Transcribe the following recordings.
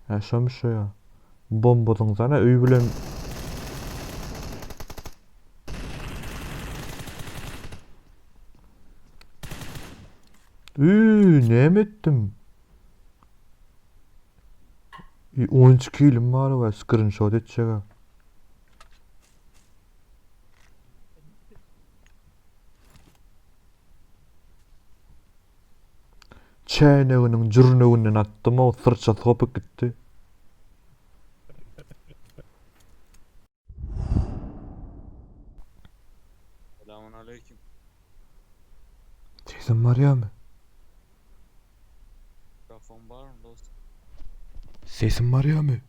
Şomuş ya. Bombadın sana öý bilen näme etdim? 13 kilim bar we screenshot etjek. Çäýneginiň jürneginden attym, o sırça sopyp gitdi. Selamun aleyküm. Sesim bar ýa-my? Mikrofon var mı dost? Sesim bar ýa-my?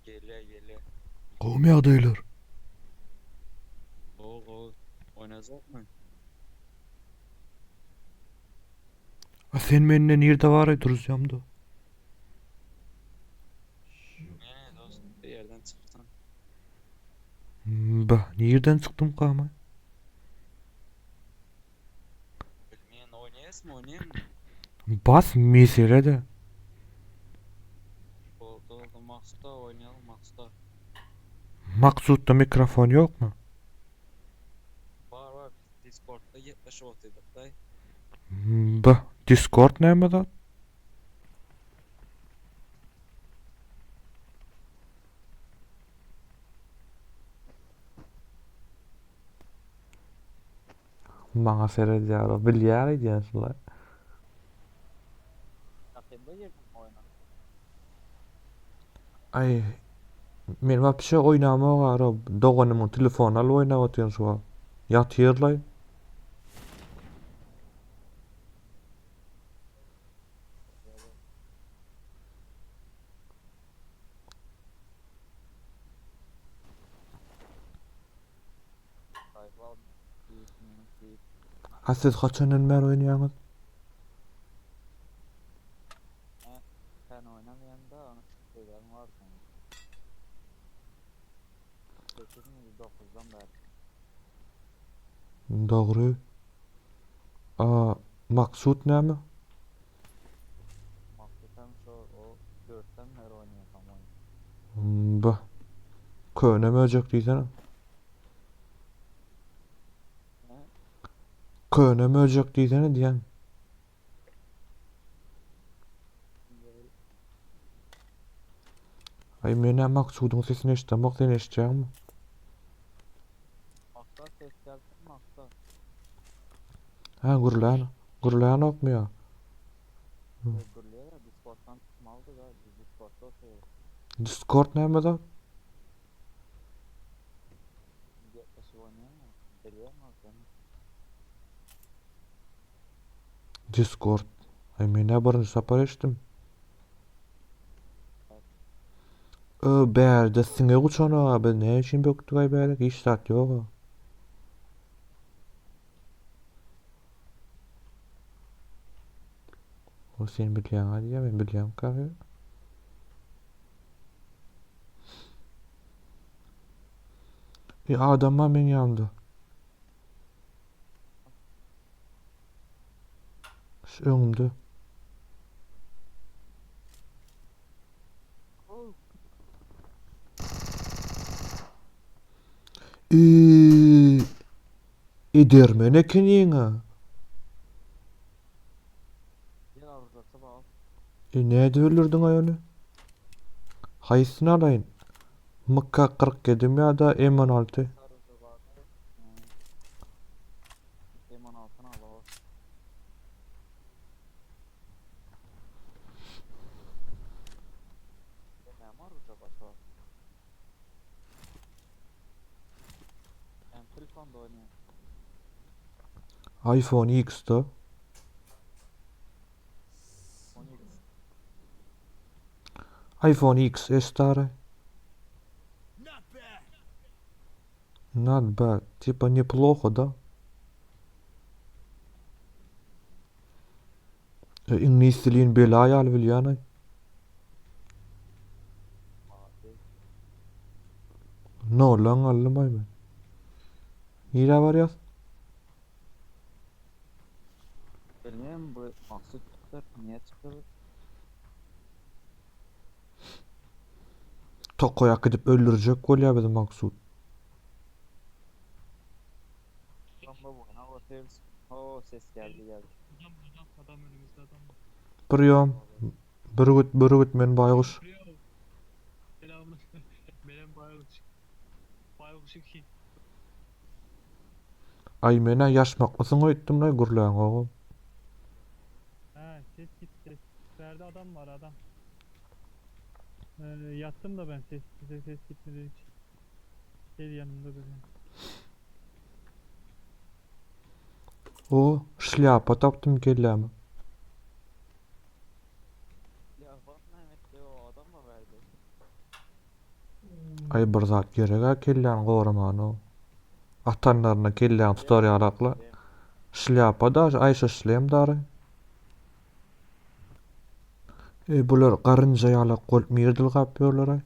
Gele. Gowum ýagdaýlar? Oo. Oynayacak mı? Sen menden ýerde bary durýamdy? Ne dost? Bir yerden çıktın. Bah, nereden çykdym kama? Bilmeyen oynayayım mı? Bas meselede. Oldu. Maksutta oynayalım Maksutta. Maksutda mikrofon ýokmy? Var. Discord'da 70 oturduk da. Bah, Discord näme zat? Maňa seredýär, bilýär edýän şular. Kafede girdim oyuna. Ay, men wapşe oýnamagy gara, doganymyň telefonu alyp oýnap otyryn şu an. Ýatyrlay. Sayfa büyük. Ha, siz kaçandan beri oynayağınız? Sen oynamayan da onu söylerim var senin. 8.9'dan beri. Doğru. Maksut näme? Maksutem şu o 4'ten beri oynayasam oyun. Bah, köne möjek diýsene. Ne? Köne möjek diýsene diýen. Ay, mene Maksudyň sesini eşitmek, sen eşitjekmi? Maksat ses gelsin maksat. Ha, gürlän okmuyor. Öldürülüyor ya Discord'dan çıkmalıdı da biz Discord'da oturuyoruz. Discord näme zat? Yaklaşık oynayan mı? Biliyor musun sen? Discord. Ay, mene birinji sapar eşitdim. Bärde siňe guçana, biz ne üçin bökdik ay bärde, hiç zat ýok. O sen bilýän hadi, men bilýän kary. Adamma men ýanymda. Öňümde. Edermen eken ýeňe. Bir avuzatı bağlı. Näde öldürdüň ay ony? Haýsyny alaýyn? MK47 mi ýa-da M16? Sarıcı bağlı. Eman altına alalım. Ne var burada başka? Ben telefonda oynuyorum. iPhone X'da. 12. iPhone X S-tary. Not bad. Типа неплохо, да? İngiliz dilini bela ýaly bilýän ay. Abi. No lan anlamaýmyn. Nire barýas? Bilmiyorum bu maksut çıktı. Niye çıktı? Tokoyak gidip öldürecek bolýar bizim maksud. Bomba bu. Ha o ses. O ses geldi. Adam önümüzde adam var. Biryom, bürgüt men baýguş. Vuruyor. Selamını. Benim bayılış. Bayılışık ki. Ay mene yaşmakmysyň öýtdim la gürlän ogam. Ha ses gitti. İçeride adam var adam. Yattım da ben size ses gitmedi hiç. Gel yanımda böyle. O şlyapa tapdym kellämi. Ya bak Mehmet de o adam mı verdi? Ay bir zat gerek kellän gowraman o. Atanlaryna kellän tutar ýalakla. Şlyapa da aýşa şlem dary. Bular garynja ýalak bolup mirdil gapýarlar ay.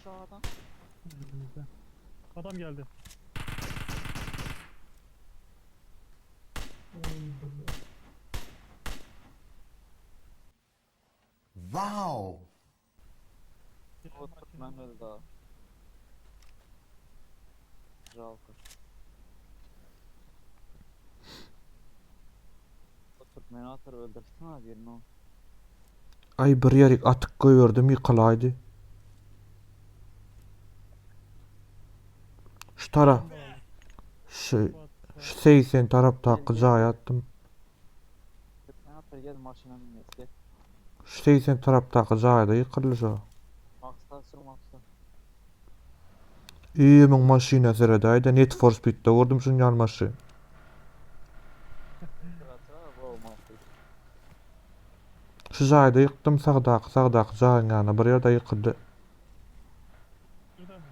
Şu adam. Önümüzde. Adam geldi. Wow! O Türkmen öldü ha. Жалко. O Türkmen atar öldürsün ha birini o. Ay bir ýerik atyk goýberdim ýykylaýdy. Şu taraf, şu 80 tarapdaky jaýa attım. Türkmen atar gel maşinanın binesi gel. Şu 80 tarapdaky jaýda ýykyldy şo. Maksa sür maksa. Iýmiň maşina seredäýde Need for Speed'de gördüm şuň ýalmaşy. Sıra bu olmazdı. Şu jaýda ýykdym sagdaky jaýyň ýanyna bir ýerde ýykyldy. Şurada mı?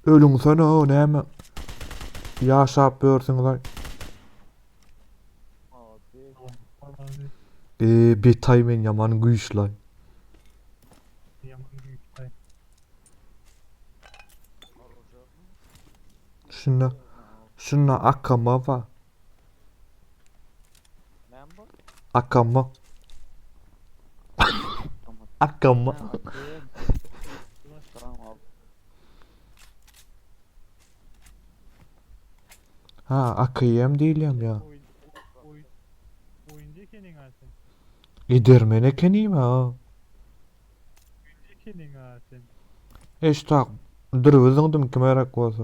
Ölüň sana o näme? Ýaşap börsüňler. Abi. Vallahi Betay men ýaman güýçli. yaman büyük. Ay. Şuna akama var. Ne bu? Akama. Akama. Tamam abi. Ha, akıyem diýilýär ya. Oyuncu kendin alsın. Edermen ekenim ha. Oyuncu kendin alsın. Eştak dürüzüňdüm kimerak bolsa.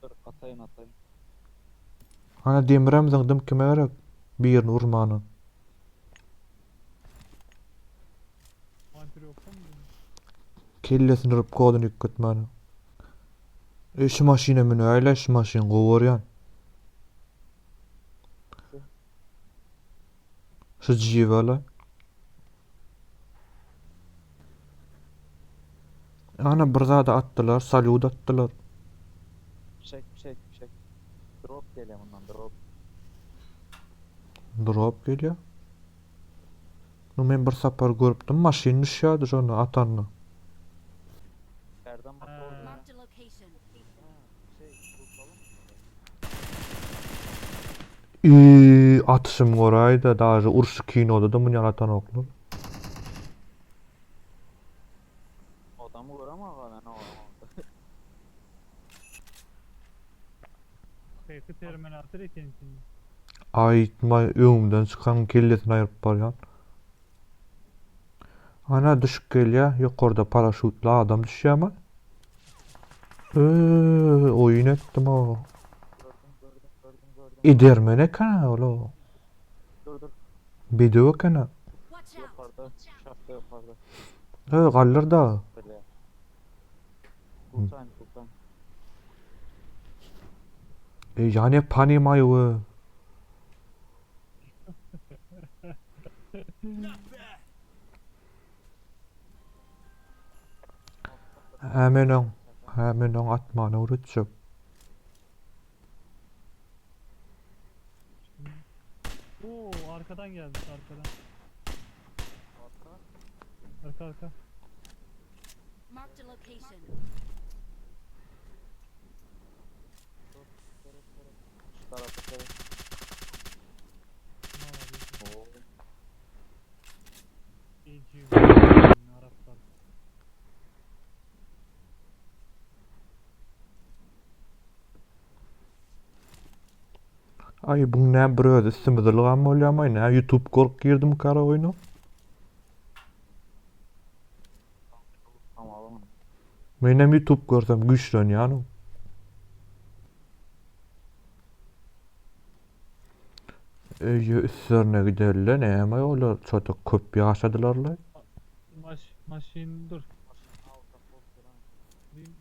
Dur atayın. Ana demiremziňdym kimerak birini urmany. Mantır yoksa mı? Kellesini rıp kodunu yükkötmany. Şu maşina meni öyle şu maşin gowaryan. Şu jivala. Ana bir zada attılar, salyut attılar. Çek. Drop geliyor bundan drop. Drop gelýär. Nu men bir sapar görüpdim, maşin düşýärdi şonu atanny. Nereden bak Ha. orada. Marked a location. Bulalım mı? Atışım gorayda, daşy urşy kinoda da munyan atan oklar. Adamı vuramam ama ben o. Kayıkı terminatör ekensin. Aýtma öňümden çykan kellesini aýryp barýan. Ana düşüp gelýär, ýokarda paraşutla adam düşýärmi? Oyun etdim o. Gördüm. Edermen eken ola. Dur. Video eken. Watch out. Yukarıda. Şafta yukarıda. Gallar da. Böyle. Full time. Yani panimayı we. Hemen on atmana urutçup. Arkadan geldi arkadan. Arka. Arka. Marked a location. Şu tarafta kere. Tamam abi. Oo. İyici. Araplar. Ay bu ne bröd istimizilgam bolýarmy ne YouTube kork girdim kara oyunu. Tamam alamam. Menem YouTube görsem güçlenýär. Üstlerine giderler näme olar çota köp ýaşadylarlar. Maşin dur. Alta postran. Bin.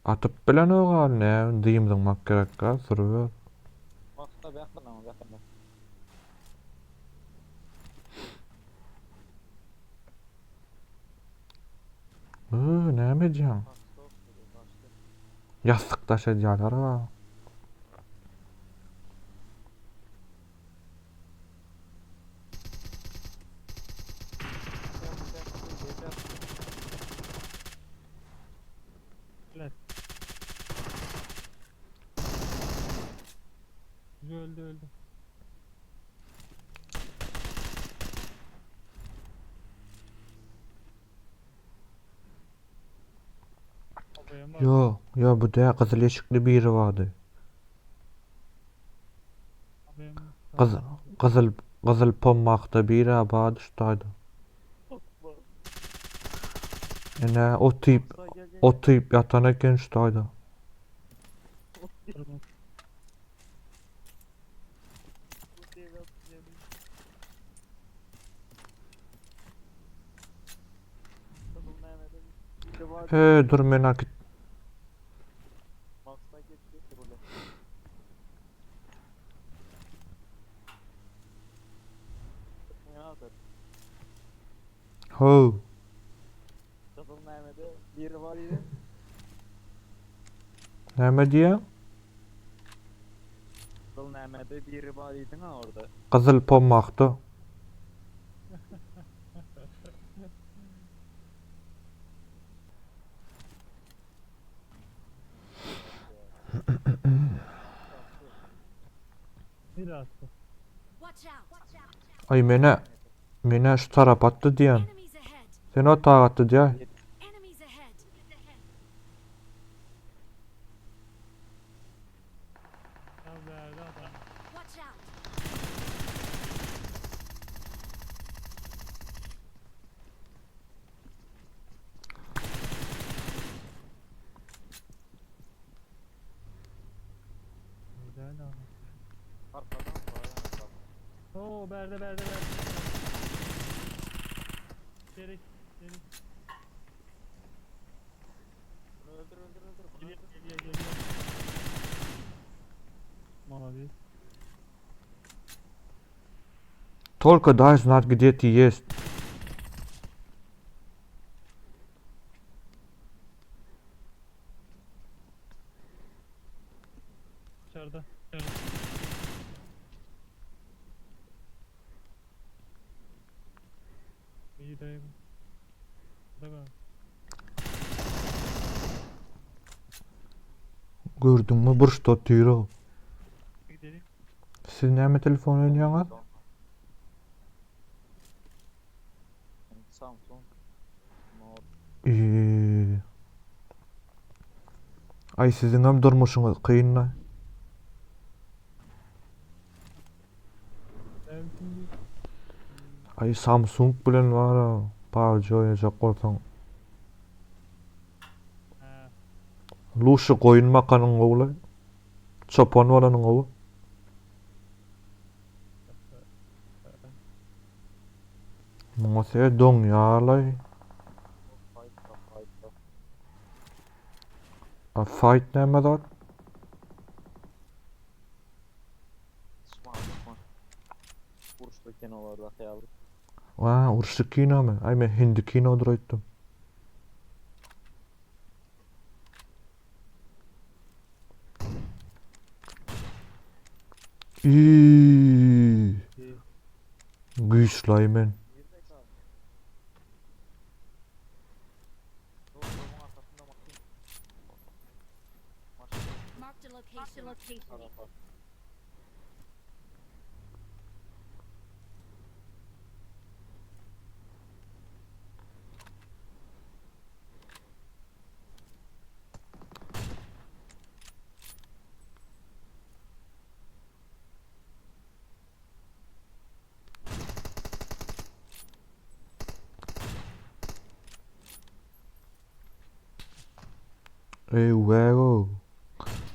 Atyp bilen ogal ne diýimdiň makkerekka sürüber. Bakta bakta ama bakta. Näme diýen? Bak stop dedi başta. Ýastyk taşaýarlar ha. Gel. Öldü. Yo bu da gyzyl eşikli biri bardy. Gyzyl pommakda biri bardy şutaýdy. Ene o typ ýatan eken şutaýdy. Dur men akit. Bakta gitti rule. Nedir? Ho. Kızıl Mehmet'e biri var idi. Näme diýen? Kızıl Mehmet'e biri var idi ha orada. Gyzyl pommakda. Bir attı. Watch out. Ay mene şu tarap atdy diýen. Enemies ahead. Sen o tarağa atdy diýen. Enemies ahead. Tam verdi adam. Watch out. Güzel adam. Arkadan bayağı bak. Oo berde. Gerek. Öldür. Bunu öldür. Geliyor. Mavi. Только дай знать, где ты есть. Dışarıda. İyi dayı. Burada mı? Gördün mü burçta oturuyor. Gidelim. Siz näme telefon oynaýaňyz? Samsung. Ay sizin hem durmuşuňyz kıyınla. Ben şimdi Ay Samsung bilen wara. PUBG oýnajak bolsaň. ha, Luşy goýun makanyň oğlu. Çopan bolanyň oğlu. Muňa se doň ýalay. Fight. A fight näme zat? Düşman. Vuruştu kinolarda hayalı. Urşy kinomy? Ay men hindi kinodur aýtdym. İyi. Şey, Güçlüyüm ben. Girdek abi. Doğum arkasında bakayım. Marked a location. Tarafa. Wow.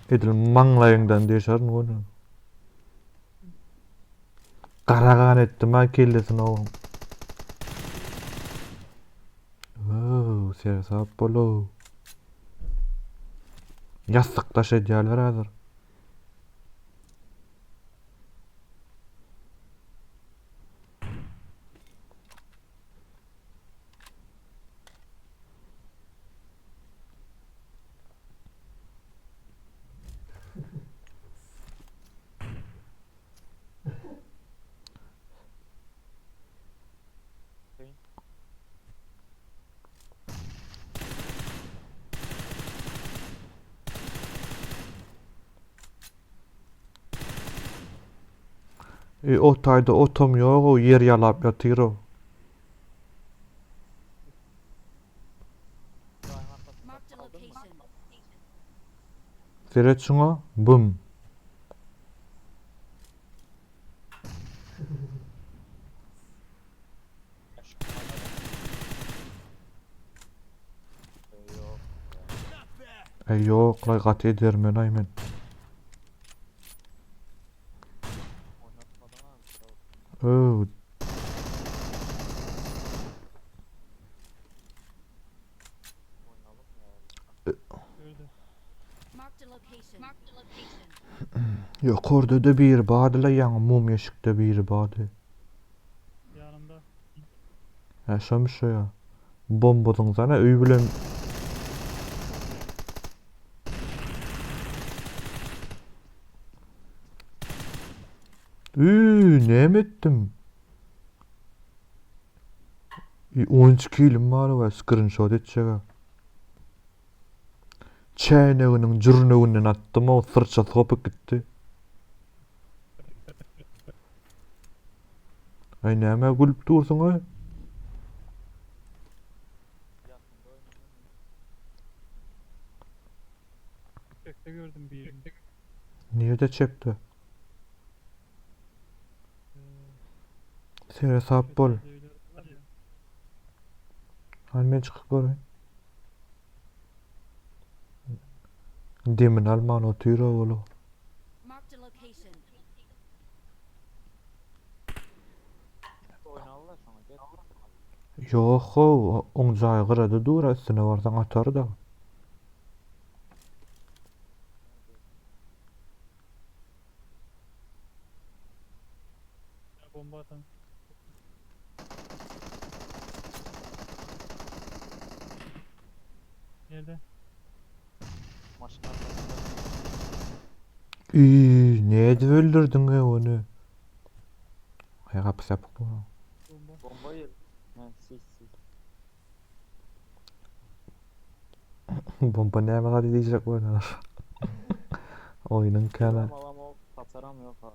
Edil manglayından deşarın onu. Karagan ettim ha kellesin oğlum. Sersap bolu. Yastık taş ediyorlar hazır. O tayda otom yok, o yer yalap yatıyor o. Dağın arkasında Marked a kaldın mı? location. Seyret şuna, bum. Yok. Yok, kat edermen aymen. Oynatmadan abi. Tamam. Oo, Oynayalım ya. gördüm. Marked a location. Marked a location. yok orada da bir badı la yan mum yeşikte bir badı. Yanımda. Yaşamış o ya. Bombadın sana öy bilen. Ne mi ettim? 13 kilim var var screenshot edecek ha. Çeynevinin cırnevinden attım o sırça sokup gitti. Ay neme gülüp dursun ay. Yakında oynayalım. Çekte gördüm bir yerini. Niye de çekti? Ee, Sere sap bol. kötü evler var ya. Halmen çıkıp görün. Demin Alman otuyor oğlu. Marked a location. Oynarlar sana. Gel. Yok o oncağı kıradı dur üstüne varsan atar da. Ya bomba atan. Nerede? Maçın arkasında. Neye de öldürdün ya onu? Ay kapı sapık bu. Bomba. Bombayı. He sis. Bomba neye kadar diyecek bu ne? Oyunun kana. Alam o kaçaram yok ha.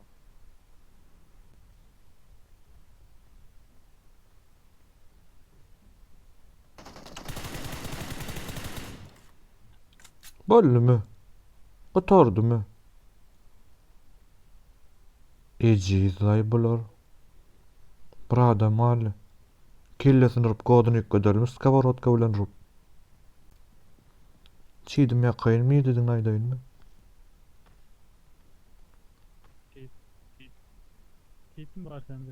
Bollü mü? Kutordu mu? Izlay bular. Brada mali. Killesini rup kodunu yükledelim. Skavarotka bilen rup. Çiğdim yakayın mı dedin aydayın mı? Keyfin var sende.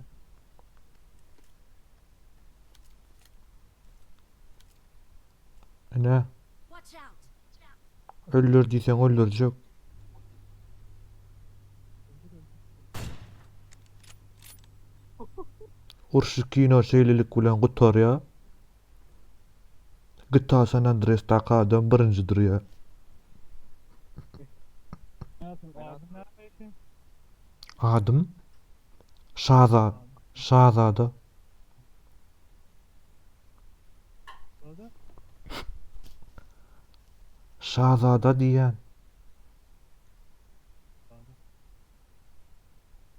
Ne? Watch out. Öldür diysen öldürecek. Urşu kino şeylilik bilen kutar ya. GTA San Andreas adam birincidir ya. Ne yapayım? Abim neredeyse? Adım Şahzada. Orada Şahzada diýen.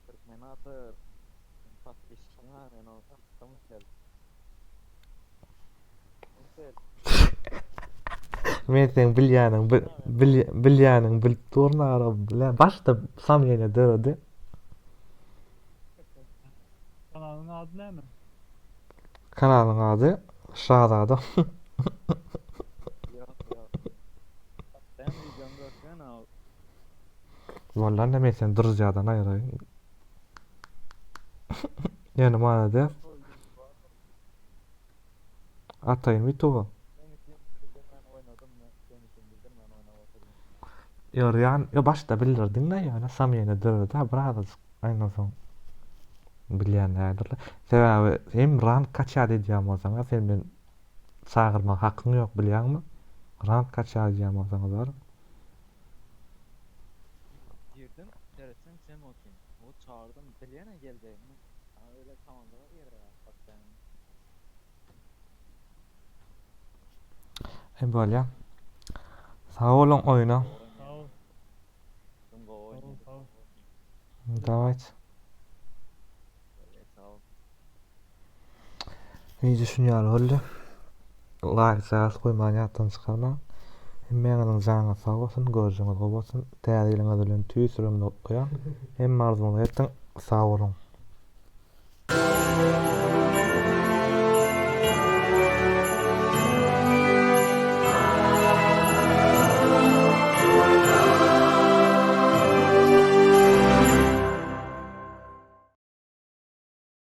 Terminator. Pas işler en o tamam gel. Men sen bilýäniň bilip durnaýar bilen başda samyene döredi. kanalın adı ne mi? Kanalyň ady Şahzada. Yok yok. Sen videom görsene o. Wallah näme sen dırjadan aýraýyn. Ýani mana der. Ataýym ýutuba. Seni kim bildirmen oynadım mı? Seni kim bildirmen oynap oturdum. Ýören ýa başda bildirdiň-de ýa samyene döredi. Ha biraz aýna soň bilýänlerdir. Sebäbi hem rank kaçar edýär bolsaň, sen men çağırma hakyň ýok bilýärmi? Rank kaçar edýär bolsaň bar. Girdim, dersen sen olsun. O çağırdım, bilene geldi. Ha öyle komandalar yere ya. Bak ben. Hem bolýa. Sag bolun oýna. Sağ ol. Tunga Sağ ol. oynadı. Sağ ol. Dawait. Evet, sağ ol. İyi düşünýär boldy. Like saz koýmaň ýatdan çykarma. Hemmeňiň janyna sag bolsun, gözüňiz gowy bolsun. Täzeliňiz bilen tüýsürümde otlaýan. Hem arzuňyzy etdiň. Sag bolun.